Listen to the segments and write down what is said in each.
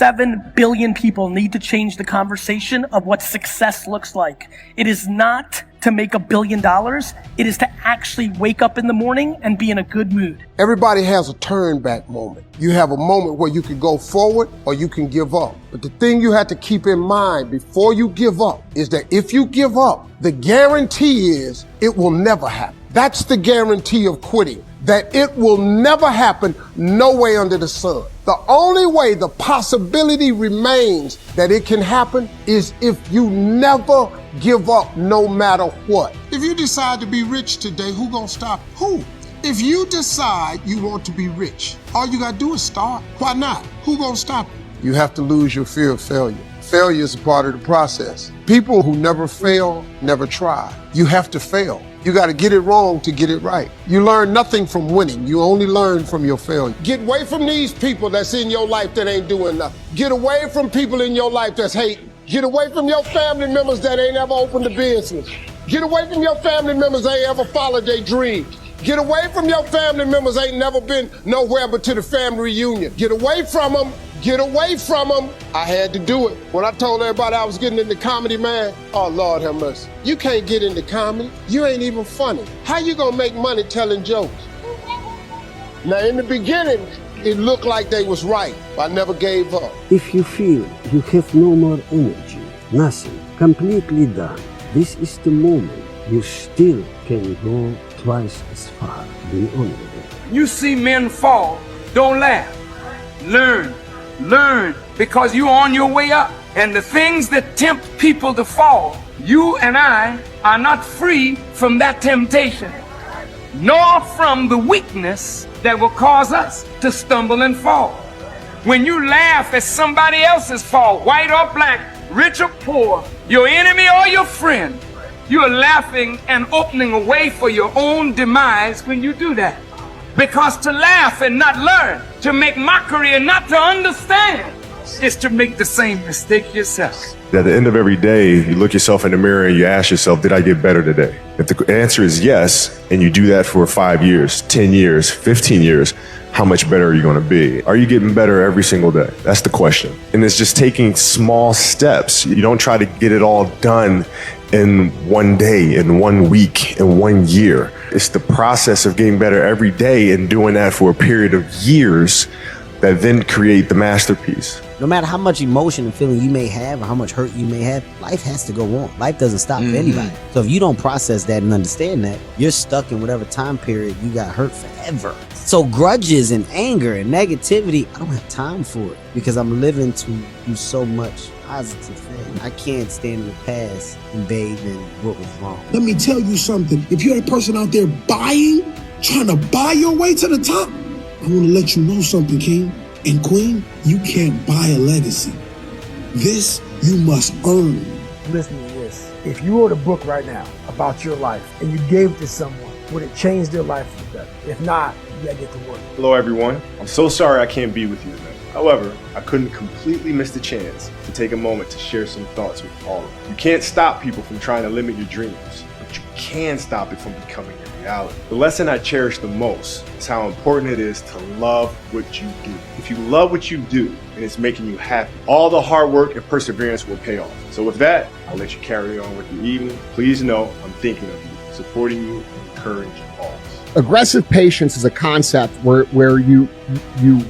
7 billion people need to change the conversation of what success looks like. It is not to make $1 billion. It is to actually wake up in the morning and be in a good mood. Everybody has a turn back moment. You have a moment where you can go forward or you can give up. But the thing you have to keep in mind before you give up is that if you give up, the guarantee is it will never happen. That's the guarantee of quitting, that it will never happen no way under the sun. The only way the possibility remains that it can happen is if you never give up no matter what. If you decide to be rich today, who gonna stop? Who? If you decide you want to be rich, all you gotta do is start. Why not? Who gonna stop you? You have to lose your fear of failure. Failure is a part of the process. People who never fail, never try. You have to fail. You got to get it wrong to get it right. You learn nothing from winning. You only learn from your failure. Get away from these people that's in your life that ain't doing nothing. Get away from people in your life that's hating. Get away from your family members that ain't ever opened a business. Get away from your family members that ain't ever followed their dreams. Get away from your family members ain't never been nowhere but to the family reunion. Get away from them. Get away from them. I had to do it. When I told everybody I was getting into comedy, man, oh Lord have mercy. You can't get into comedy. You ain't even funny. How you gonna make money telling jokes? Now in the beginning, it looked like they was right, but I never gave up. If you feel you have no more energy, nothing, completely done, this is the moment you still can go twice as far. Be honest. You see men fall, don't laugh. Learn, because you're on your way up. And the things that tempt people to fall, you and I are not free from that temptation, nor from the weakness that will cause us to stumble and fall. When you laugh at somebody else's fall, white or black, rich or poor, your enemy or your friend, you are laughing and opening a way for your own demise when you do that. Because to laugh and not learn, to make mockery and not to understand, is to make the same mistake yourself. At the end of every day, you look yourself in the mirror and you ask yourself, did I get better today? If the answer is yes, and you do that for 5 years, 10 years, 15 years, how much better are you going to be? Are you getting better every single day? That's the question. And it's just taking small steps. You don't try to get it all done in one day, in 1 week, in 1 year. It's the process of getting better every day and doing that for a period of years that then create the masterpiece. No matter how much emotion and feeling you may have or how much hurt you may have, life has to go on. Life doesn't stop for anybody. So if you don't process that and understand that, you're stuck in whatever time period you got hurt forever. So grudges and anger and negativity, I don't have time for it because I'm living to do so much positive things. I can't stand in the past and bathe in what was wrong. Let me tell you something. If you're a person out there trying to buy your way to the top, I want to let you know something, King and Queen. You can't buy a legacy. This you must earn. Listen to this. If you wrote a book right now about your life and you gave it to someone, would it change their life for the better? If not, you gotta get to work. Hello everyone. I'm so sorry I can't be with you today. However, I couldn't completely miss the chance to take a moment to share some thoughts with all of you. You can't stop people from trying to limit your dreams, but you can stop it from becoming your reality. The lesson I cherish the most is how important it is to love what you do. If you love what you do and it's making you happy, all the hard work and perseverance will pay off. So with that, I'll let you carry on with your evening. Please know I'm thinking of you, supporting you, and encouraging you always. Aggressive patience is a concept where you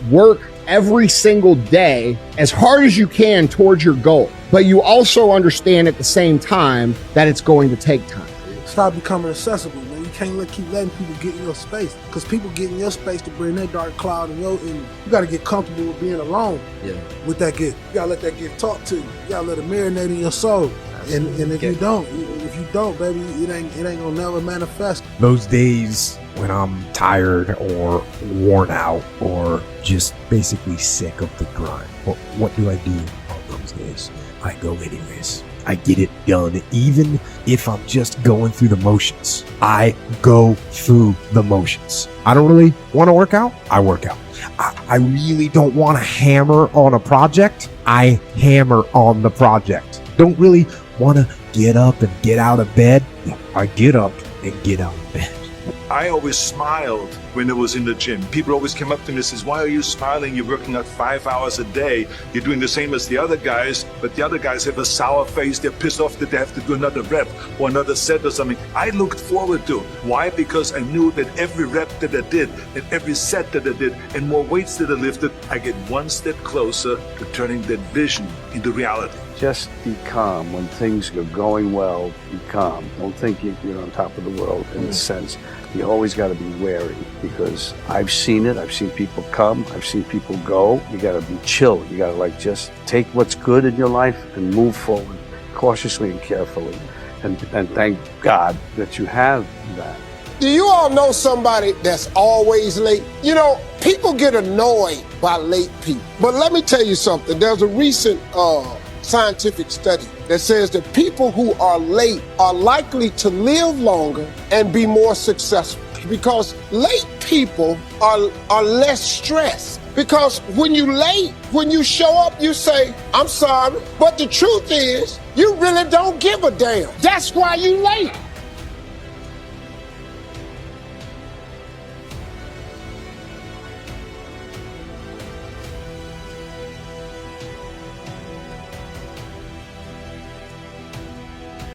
work every single day as hard as you can towards your goal, but you also understand at the same time that it's going to take time. Stop becoming accessible, man. You can't keep letting people get in your space, because people get in your space to bring their dark cloud and you got to get comfortable with being alone. With that gift. You got to let that gift talk to you. You got to let it marinate in your soul. And if you don't, baby, it ain't gonna never manifest. Those days when I'm tired or worn out or just basically sick of the grind, what do I do on those days? I go anyways. I get it done, even if I'm just going through the motions. I go through the motions. I don't really want to work out. I work out. I really don't want to hammer on a project. I hammer on the project. Don't really want to get up and get out of bed. I get up and get out of bed. I always smiled when I was in the gym. People always came up to me and says, why are you smiling? You're working out 5 hours a day. You're doing the same as the other guys, but the other guys have a sour face. They're pissed off that they have to do another rep or another set or something. I looked forward to it. Why? Because I knew that every rep that I did and every set that I did and more weights that I lifted, I get one step closer to turning that vision into reality. Just be calm when things are going well. Be calm. Don't think you're on top of the world in a sense. You always got to be wary because I've seen it. I've seen people come. I've seen people go. You got to be chill. You got to just take what's good in your life and move forward cautiously and carefully. And thank God that you have that. Do you all know somebody that's always late? You know, people get annoyed by late people. But let me tell you something. There's a recent scientific study that says that people who are late are likely to live longer and be more successful because late people are less stressed. Because when you late, when you show up, you say, I'm sorry. But the truth is, you really don't give a damn. That's why you late.